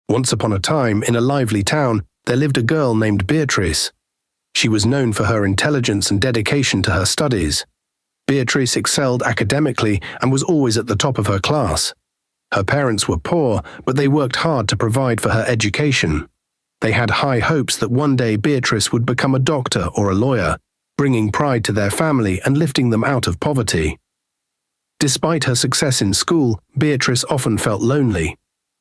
Once upon a time, in a lively town, there lived a girl named Beatrice. She was known for her intelligence and dedication to her studies. Beatrice excelled academically and was always at the top of her class. Her parents were poor, but they worked hard to provide for her education. They had high hopes that one day Beatrice would become a doctor or a lawyer, bringing pride to their family and lifting them out of poverty. Despite her success in school, Beatrice often felt lonely.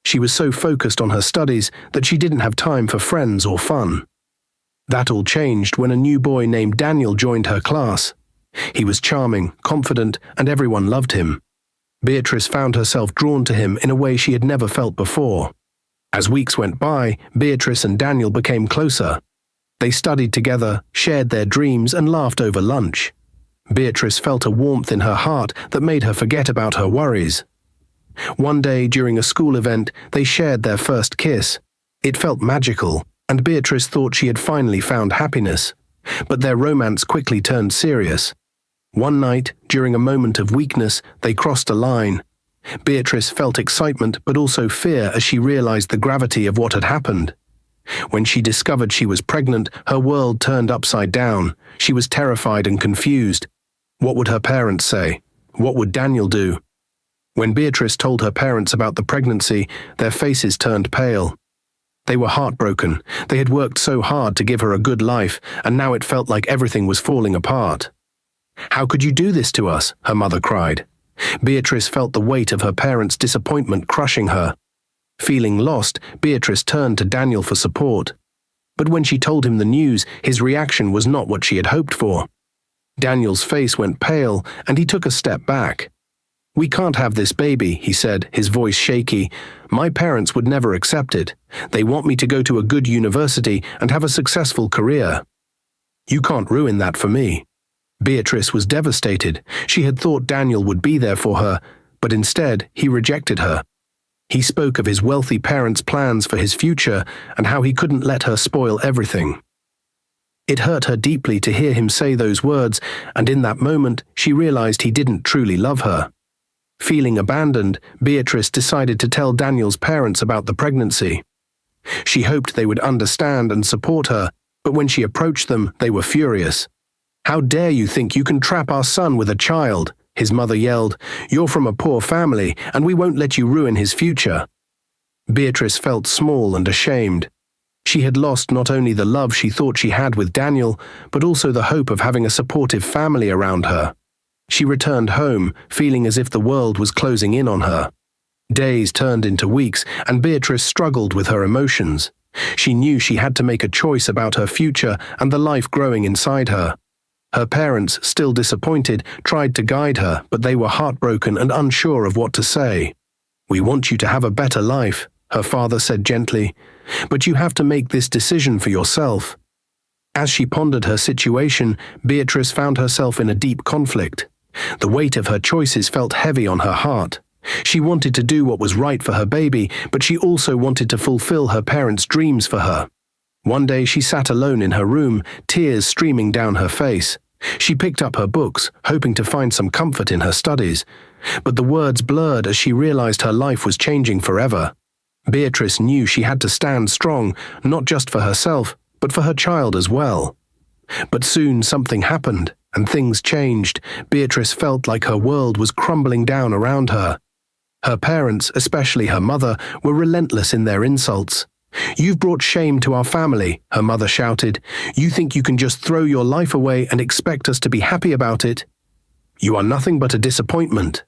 She was so focused on her studies that she didn't have time for friends or fun. That all changed when a new boy named Daniel joined her class. He was charming, confident, and everyone loved him. Beatrice found herself drawn to him in a way she had never felt before. As weeks went by, Beatrice and Daniel became closer. They studied together, shared their dreams, and laughed over lunch. Beatrice felt a warmth in her heart that made her forget about her worries. One day during a school event, they shared their first kiss. It felt magical, and Beatrice thought she had finally found happiness. But their romance quickly turned serious. One night, during a moment of weakness, they crossed a line. Beatrice felt excitement but also fear as she realized the gravity of what had happened. When she discovered she was pregnant, her world turned upside down. She was terrified and confused. What would her parents say? What would Daniel do? When Beatrice told her parents about the pregnancy, their faces turned pale. They were heartbroken. They had worked so hard to give her a good life, and now it felt like everything was falling apart. "How could you do this to us?" her mother cried. Beatrice felt the weight of her parents' disappointment crushing her. Feeling lost, Beatrice turned to Daniel for support. But when she told him the news, his reaction was not what she had hoped for. Daniel's face went pale, and he took a step back. "We can't have this baby," he said, his voice shaky. "My parents would never accept it. They want me to go to a good university and have a successful career. You can't ruin that for me." Beatrice was devastated. She had thought Daniel would be there for her, but instead he rejected her. He spoke of his wealthy parents' plans for his future and how he couldn't let her spoil everything. It hurt her deeply to hear him say those words, and in that moment she realized he didn't truly love her. Feeling abandoned, Beatrice decided to tell Daniel's parents about the pregnancy. She hoped they would understand and support her, but when she approached them, they were furious. "How dare you think you can trap our son with a child?" his mother yelled. "You're from a poor family, and we won't let you ruin his future." Beatrice felt small and ashamed. She had lost not only the love she thought she had with Daniel, but also the hope of having a supportive family around her. She returned home, feeling as if the world was closing in on her. Days turned into weeks, and Beatrice struggled with her emotions. She knew she had to make a choice about her future and the life growing inside her. Her parents, still disappointed, tried to guide her, but they were heartbroken and unsure of what to say. "We want you to have a better life," her father said gently, "but you have to make this decision for yourself." As she pondered her situation, Beatrice found herself in a deep conflict. The weight of her choices felt heavy on her heart. She wanted to do what was right for her baby, but she also wanted to fulfill her parents' dreams for her. One day she sat alone in her room, tears streaming down her face. She picked up her books, hoping to find some comfort in her studies, but the words blurred as she realized her life was changing forever. Beatrice knew she had to stand strong, not just for herself, but for her child as well. But soon something happened, and things changed. Beatrice felt like her world was crumbling down around her. Her parents, especially her mother, were relentless in their insults. "You've brought shame to our family," her mother shouted. "You think you can just throw your life away and expect us to be happy about it? You are nothing but a disappointment."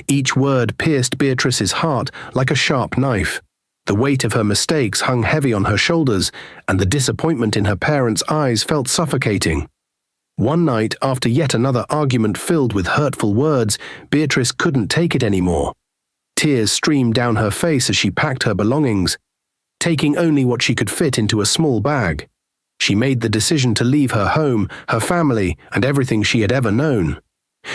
Each word pierced Beatrice's heart like a sharp knife. The weight of her mistakes hung heavy on her shoulders, and the disappointment in her parents' eyes felt suffocating. One night, after yet another argument filled with hurtful words, Beatrice couldn't take it anymore. Tears streamed down her face as she packed her belongings, taking only what she could fit into a small bag. She made the decision to leave her home, her family, and everything she had ever known.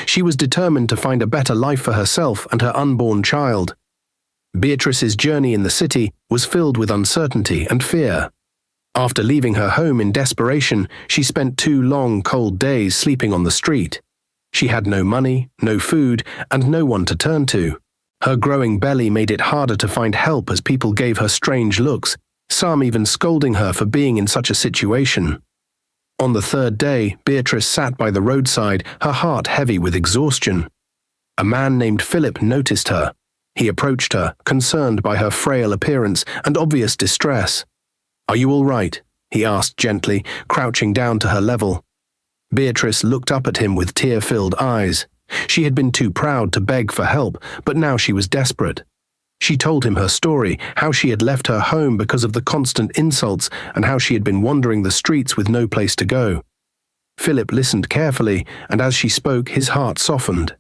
She was determined to find a better life for herself and her unborn child. Beatrice's journey in the city was filled with uncertainty and fear. After leaving her home in desperation, she spent 2 long, cold days sleeping on the street. She had no money, no food, and no one to turn to. Her growing belly made it harder to find help as people gave her strange looks, some even scolding her for being in such a situation. On the third day, Beatrice sat by the roadside, her heart heavy with exhaustion. A man named Philip noticed her. He approached her, concerned by her frail appearance and obvious distress. "Are you all right?" he asked gently, crouching down to her level. Beatrice looked up at him with tear-filled eyes. She had been too proud to beg for help, but now she was desperate. She told him her story, how she had left her home because of the constant insults and how she had been wandering the streets with no place to go. Philip listened carefully, and as she spoke, his heart softened.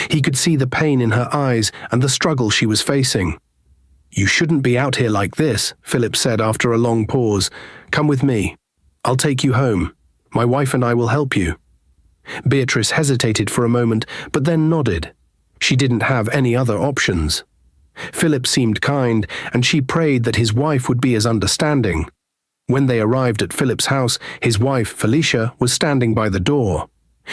He could see the pain in her eyes and the struggle she was facing. "You shouldn't be out here like this," Philip said after a long pause. "Come with me. I'll take you home. My wife and I will help you." Beatrice hesitated for a moment, but then nodded. She didn't have any other options. Philip seemed kind, and she prayed that his wife would be as understanding. When they arrived at Philip's house, his wife, Felicia, was standing by the door.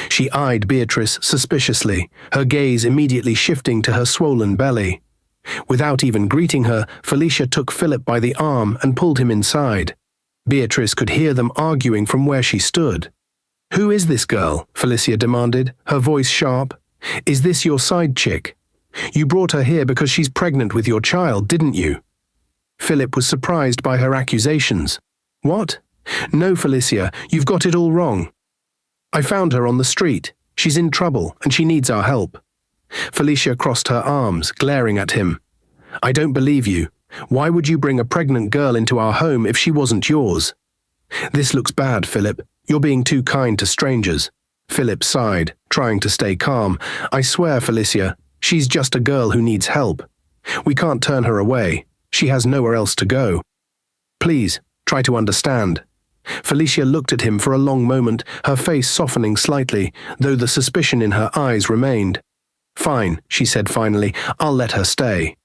She eyed Beatrice suspiciously, her gaze immediately shifting to her swollen belly. Without even greeting her, Felicia took Philip by the arm and pulled him inside. Beatrice could hear them arguing from where she stood. "Who is this girl?" Felicia demanded, her voice sharp. "Is this your side chick? You brought her here because she's pregnant with your child, didn't you?" Philip was surprised by her accusations. "What? No, Felicia, you've got it all wrong. I found her on the street. She's in trouble, and she needs our help." Felicia crossed her arms, glaring at him. "I don't believe you. Why would you bring a pregnant girl into our home if she wasn't yours?" "This looks bad, Philip. You're being too kind to strangers." Philip sighed, trying to stay calm. "I swear, Felicia, she's just a girl who needs help. We can't turn her away. She has nowhere else to go. Please, try to understand." Felicia looked at him for a long moment, her face softening slightly, though the suspicion in her eyes remained. "Fine," she said finally, "I'll let her stay.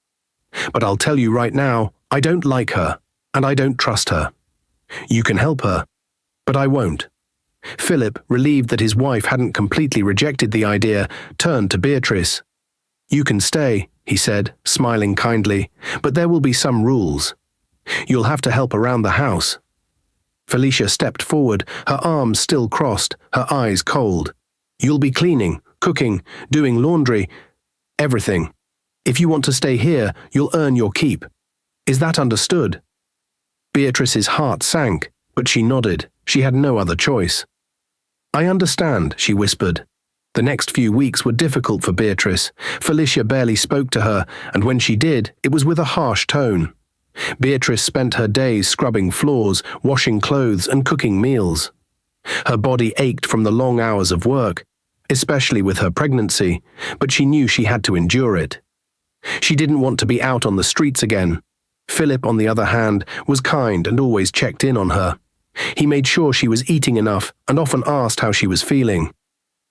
But I'll tell you right now, I don't like her, and I don't trust her. You can help her, but I won't." Philip, relieved that his wife hadn't completely rejected the idea, turned to Beatrice. "You can stay," he said, smiling kindly, "but there will be some rules. You'll have to help around the house." Felicia stepped forward, her arms still crossed, her eyes cold. "You'll be cleaning, cooking, doing laundry, everything. If you want to stay here, you'll earn your keep. Is that understood?" Beatrice's heart sank, but she nodded. She had no other choice. "I understand," she whispered. The next few weeks were difficult for Beatrice. Felicia barely spoke to her, and when she did, it was with a harsh tone. Beatrice spent her days scrubbing floors, washing clothes, and cooking meals. Her body ached from the long hours of work, especially with her pregnancy, but she knew she had to endure it. She didn't want to be out on the streets again. Philip, on the other hand, was kind and always checked in on her. He made sure she was eating enough and often asked how she was feeling.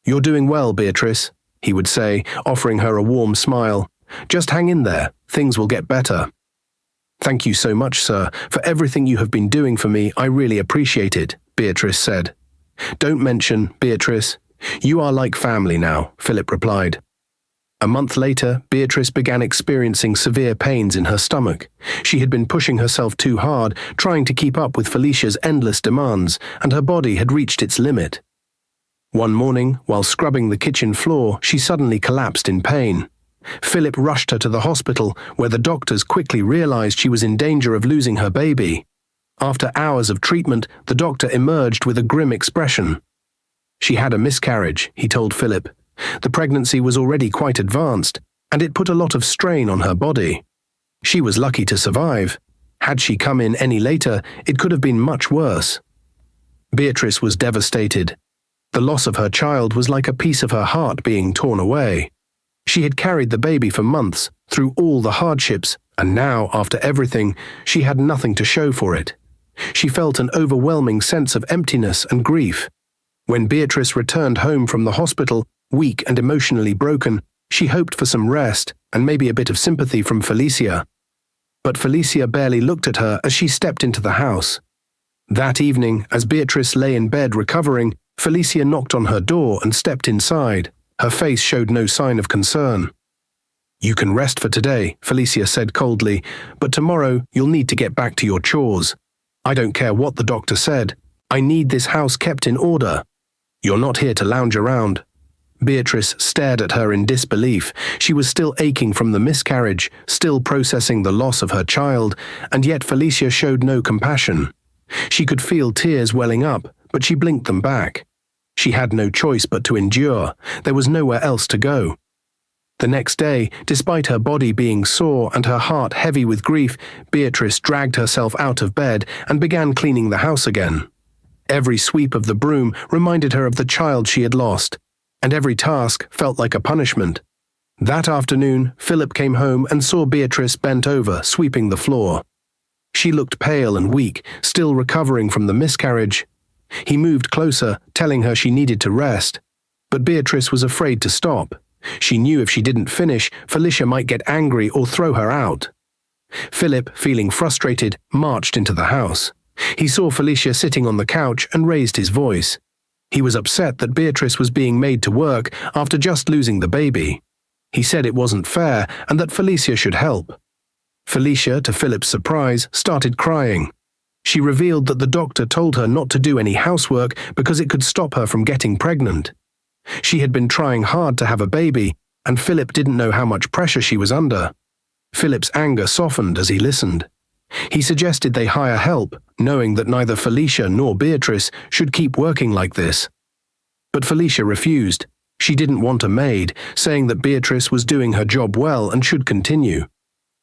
"You're doing well, Beatrice," he would say, offering her a warm smile. "Just hang in there. Things will get better." "Thank you so much, sir, for everything you have been doing for me. I really appreciate it," Beatrice said. "Don't mention, Beatrice. You are like family now," Philip replied. A month later, Beatrice began experiencing severe pains in her stomach. She had been pushing herself too hard, trying to keep up with Felicia's endless demands, and her body had reached its limit. One morning, while scrubbing the kitchen floor, she suddenly collapsed in pain. Philip rushed her to the hospital, where the doctors quickly realized she was in danger of losing her baby. After hours of treatment, the doctor emerged with a grim expression. "She had a miscarriage," he told Philip. "The pregnancy was already quite advanced, and it put a lot of strain on her body. She was lucky to survive. Had she come in any later, it could have been much worse." Beatrice was devastated. The loss of her child was like a piece of her heart being torn away. She had carried the baby for months, through all the hardships, and now, after everything, she had nothing to show for it. She felt an overwhelming sense of emptiness and grief. When Beatrice returned home from the hospital, weak and emotionally broken, she hoped for some rest and maybe a bit of sympathy from Felicia. But Felicia barely looked at her as she stepped into the house. That evening, as Beatrice lay in bed recovering, Felicia knocked on her door and stepped inside. Her face showed no sign of concern. "You can rest for today," Felicia said coldly, "but tomorrow you'll need to get back to your chores. I don't care what the doctor said. I need this house kept in order. You're not here to lounge around." Beatrice stared at her in disbelief. She was still aching from the miscarriage, still processing the loss of her child, and yet Felicia showed no compassion. She could feel tears welling up, but she blinked them back. She had no choice but to endure. There was nowhere else to go. The next day, despite her body being sore and her heart heavy with grief, Beatrice dragged herself out of bed and began cleaning the house again. Every sweep of the broom reminded her of the child she had lost, and every task felt like a punishment. That afternoon, Philip came home and saw Beatrice bent over, sweeping the floor. She looked pale and weak, still recovering from the miscarriage. He moved closer, telling her she needed to rest. But Beatrice was afraid to stop. She knew if she didn't finish, Felicia might get angry or throw her out. Philip, feeling frustrated, marched into the house. He saw Felicia sitting on the couch and raised his voice. He was upset that Beatrice was being made to work after just losing the baby. He said it wasn't fair and that Felicia should help. Felicia, to Philip's surprise, started crying. She revealed that the doctor told her not to do any housework because it could stop her from getting pregnant. She had been trying hard to have a baby, and Philip didn't know how much pressure she was under. Philip's anger softened as he listened. He suggested they hire help, knowing that neither Felicia nor Beatrice should keep working like this. But Felicia refused. She didn't want a maid, saying that Beatrice was doing her job well and should continue.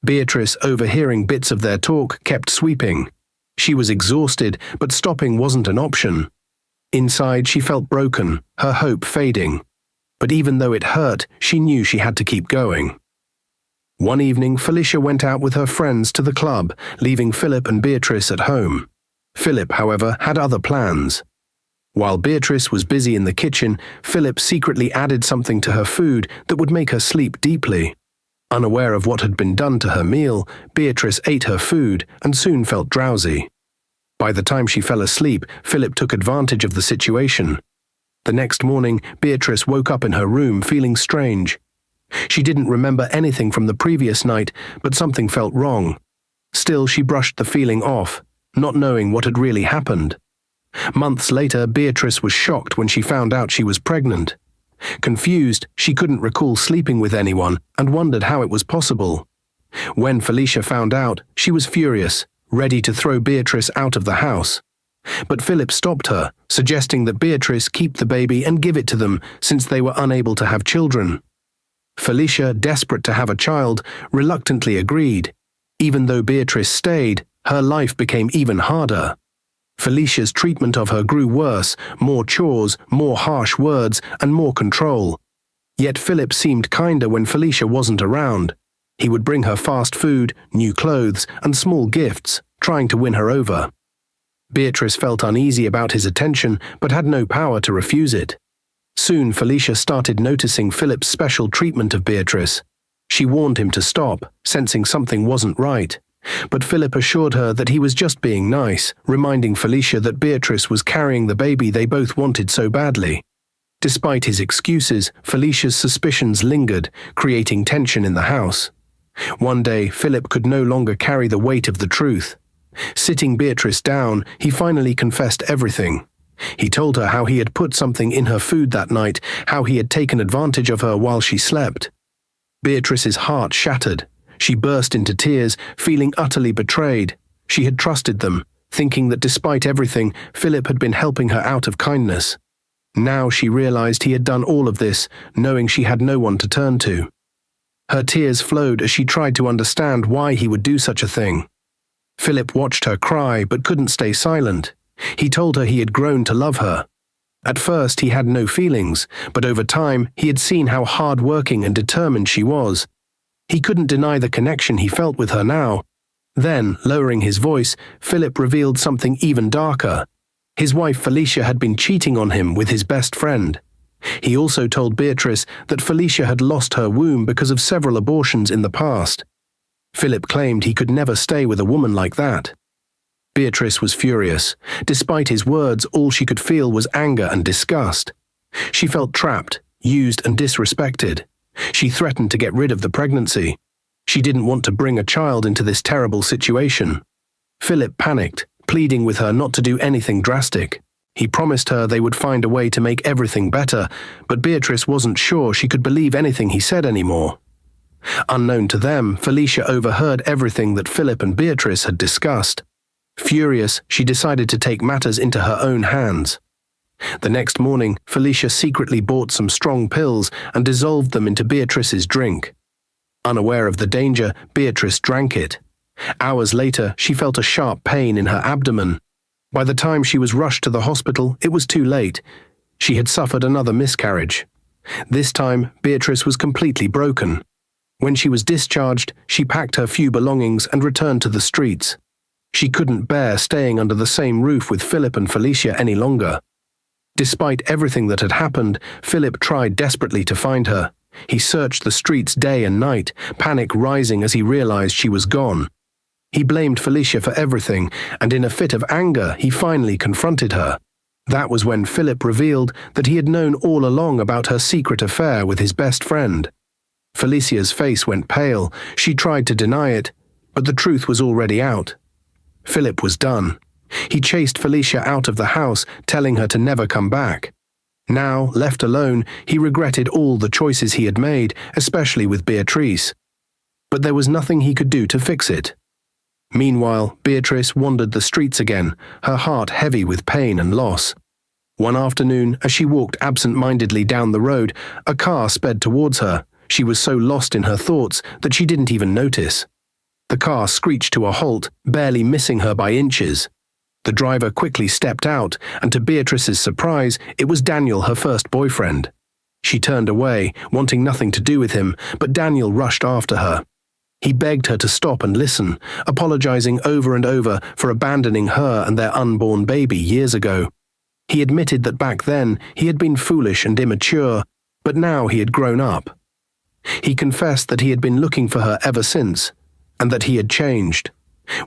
Beatrice, overhearing bits of their talk, kept sweeping. She was exhausted, but stopping wasn't an option. Inside, she felt broken, her hope fading. But even though it hurt, she knew she had to keep going. One evening, Felicia went out with her friends to the club, leaving Philip and Beatrice at home. Philip, however, had other plans. While Beatrice was busy in the kitchen, Philip secretly added something to her food that would make her sleep deeply. Unaware of what had been done to her meal, Beatrice ate her food and soon felt drowsy. By the time she fell asleep, Philip took advantage of the situation. The next morning, Beatrice woke up in her room feeling strange. She didn't remember anything from the previous night, but something felt wrong. Still, she brushed the feeling off, not knowing what had really happened. Months later, Beatrice was shocked when she found out she was pregnant. Confused, she couldn't recall sleeping with anyone and wondered how it was possible. When Felicia found out, she was furious, ready to throw Beatrice out of the house. But Philip stopped her, suggesting that Beatrice keep the baby and give it to them since they were unable to have children. Felicia, desperate to have a child, reluctantly agreed. Even though Beatrice stayed, her life became even harder. Felicia's treatment of her grew worse, more chores, more harsh words, and more control. Yet Philip seemed kinder when Felicia wasn't around. He would bring her fast food, new clothes, and small gifts, trying to win her over. Beatrice felt uneasy about his attention, but had no power to refuse it. Soon Felicia started noticing Philip's special treatment of Beatrice. She warned him to stop, sensing something wasn't right. But Philip assured her that he was just being nice, reminding Felicia that Beatrice was carrying the baby they both wanted so badly. Despite his excuses, Felicia's suspicions lingered, creating tension in the house. One day, Philip could no longer carry the weight of the truth. Sitting Beatrice down, he finally confessed everything. He told her how he had put something in her food that night, how he had taken advantage of her while she slept. Beatrice's heart shattered. She burst into tears, feeling utterly betrayed. She had trusted them, thinking that despite everything, Philip had been helping her out of kindness. Now she realized he had done all of this, knowing she had no one to turn to. Her tears flowed as she tried to understand why he would do such a thing. Philip watched her cry but couldn't stay silent. He told her he had grown to love her. At first he had no feelings, but over time he had seen how hard-working and determined she was. He couldn't deny the connection he felt with her now. Then, lowering his voice, Philip revealed something even darker. His wife Felicia had been cheating on him with his best friend. He also told Beatrice that Felicia had lost her womb because of several abortions in the past. Philip claimed he could never stay with a woman like that. Beatrice was furious. Despite his words, all she could feel was anger and disgust. She felt trapped, used and disrespected. She threatened to get rid of the pregnancy. She didn't want to bring a child into this terrible situation. Philip panicked, pleading with her not to do anything drastic. He promised her they would find a way to make everything better, but Beatrice wasn't sure she could believe anything he said anymore. Unknown to them, Felicia overheard everything that Philip and Beatrice had discussed. Furious, she decided to take matters into her own hands. The next morning, Felicia secretly bought some strong pills and dissolved them into Beatrice's drink. Unaware of the danger, Beatrice drank it. Hours later, she felt a sharp pain in her abdomen. By the time she was rushed to the hospital, it was too late. She had suffered another miscarriage. This time, Beatrice was completely broken. When she was discharged, she packed her few belongings and returned to the streets. She couldn't bear staying under the same roof with Philip and Felicia any longer. Despite everything that had happened, Philip tried desperately to find her. He searched the streets day and night, panic rising as he realized she was gone. He blamed Felicia for everything, and in a fit of anger, he finally confronted her. That was when Philip revealed that he had known all along about her secret affair with his best friend. Felicia's face went pale. She tried to deny it, but the truth was already out. Philip was done. He chased Felicia out of the house, telling her to never come back. Now, left alone, he regretted all the choices he had made, especially with Beatrice. But there was nothing he could do to fix it. Meanwhile, Beatrice wandered the streets again, her heart heavy with pain and loss. One afternoon, as she walked absent-mindedly down the road, a car sped towards her. She was so lost in her thoughts that she didn't even notice. The car screeched to a halt, barely missing her by inches. The driver quickly stepped out, and to Beatrice's surprise, it was Daniel, her first boyfriend. She turned away, wanting nothing to do with him, but Daniel rushed after her. He begged her to stop and listen, apologizing over and over for abandoning her and their unborn baby years ago. He admitted that back then he had been foolish and immature, but now he had grown up. He confessed that he had been looking for her ever since, and that he had changed.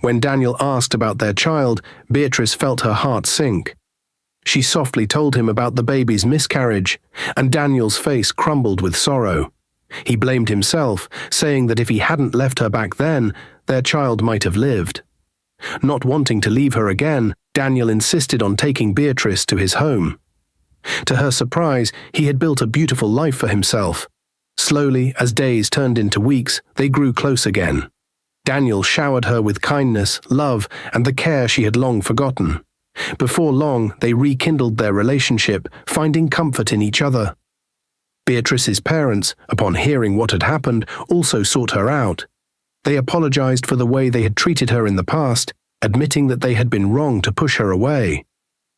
When Daniel asked about their child, Beatrice felt her heart sink. She softly told him about the baby's miscarriage, and Daniel's face crumbled with sorrow. He blamed himself, saying that if he hadn't left her back then, their child might have lived. Not wanting to leave her again, Daniel insisted on taking Beatrice to his home. To her surprise, he had built a beautiful life for himself. Slowly, as days turned into weeks, they grew close again. Daniel showered her with kindness, love, and the care she had long forgotten. Before long, they rekindled their relationship, finding comfort in each other. Beatrice's parents, upon hearing what had happened, also sought her out. They apologized for the way they had treated her in the past, admitting that they had been wrong to push her away.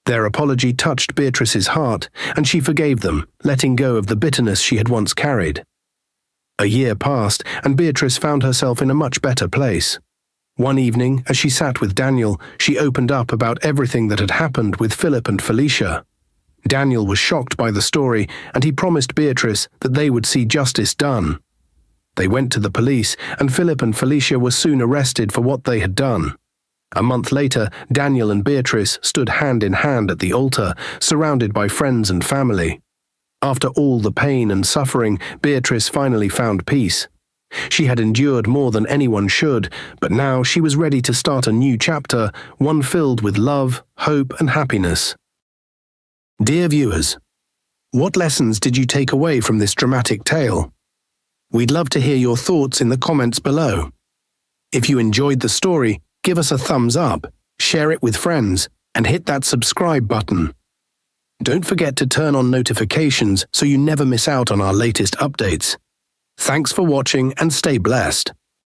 Their apology touched Beatrice's heart, and she forgave them, letting go of the bitterness she had once carried. A year passed, and Beatrice found herself in a much better place. One evening, as she sat with Daniel, she opened up about everything that had happened with Philip and Felicia. Daniel was shocked by the story, and he promised Beatrice that they would see justice done. They went to the police, and Philip and Felicia were soon arrested for what they had done. A month later, Daniel and Beatrice stood hand in hand at the altar, surrounded by friends and family. After all the pain and suffering, Beatrice finally found peace. She had endured more than anyone should, but now she was ready to start a new chapter, one filled with love, hope, and happiness. Dear viewers, what lessons did you take away from this dramatic tale? We'd love to hear your thoughts in the comments below. If you enjoyed the story, give us a thumbs up, share it with friends, and hit that subscribe button. Don't forget to turn on notifications so you never miss out on our latest updates. Thanks for watching and stay blessed.